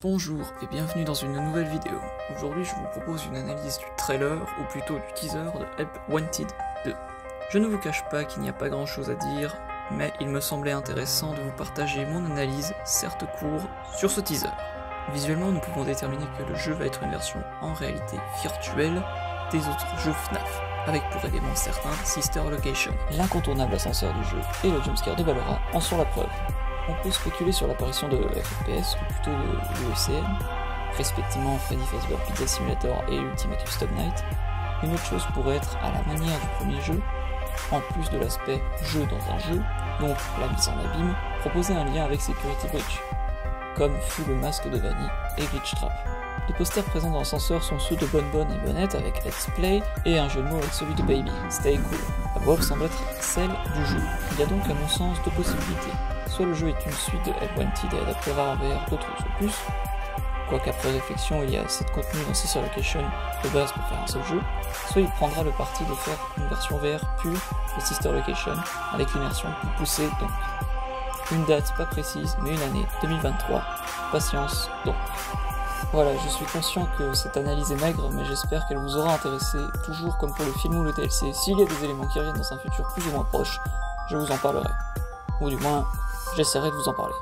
Bonjour et bienvenue dans une nouvelle vidéo. Aujourd'hui je vous propose une analyse du trailer, ou plutôt du teaser de Help Wanted 2. Je ne vous cache pas qu'il n'y a pas grand chose à dire, mais il me semblait intéressant de vous partager mon analyse, certes courte, sur ce teaser. Visuellement nous pouvons déterminer que le jeu va être une version en réalité virtuelle des autres jeux FNAF, avec pour élément certains Sister Location. L'incontournable ascenseur du jeu et le jumpscare de Valora en sont la preuve. On peut spéculer sur l'apparition de FPS, ou plutôt de l'UECN, respectivement Freddy Fazbear Pizza Simulator et Ultimate Custom Night. Une autre chose pourrait être, à la manière du premier jeu, en plus de l'aspect jeu dans un jeu, donc la mise en abîme, proposer un lien avec Security Breach, comme fut le masque de Vanny et Glitch Trap. Les posters présents dans l'ascenseur sont ceux de Bonbonne et Bonnette avec Let's Play, et un jeu de mots avec celui de Baby, Stay Cool. La voix semble être celle du jeu. Il y a donc à mon sens deux possibilités. Soit le jeu est une suite de Help Wanted et adaptera vers d'autres opus, quoique après réflexion il y a assez de contenu dans Sister Location de base pour faire un seul jeu, soit il prendra le parti de faire une version VR pure de Sister Location, avec l'immersion plus poussée donc. Une date pas précise, mais une année, 2023, patience donc. Voilà, je suis conscient que cette analyse est maigre, mais j'espère qu'elle vous aura intéressé, toujours comme pour le film ou le DLC, s'il y a des éléments qui reviennent dans un futur plus ou moins proche, je vous en parlerai. Ou du moins, j'essaierai de vous en parler.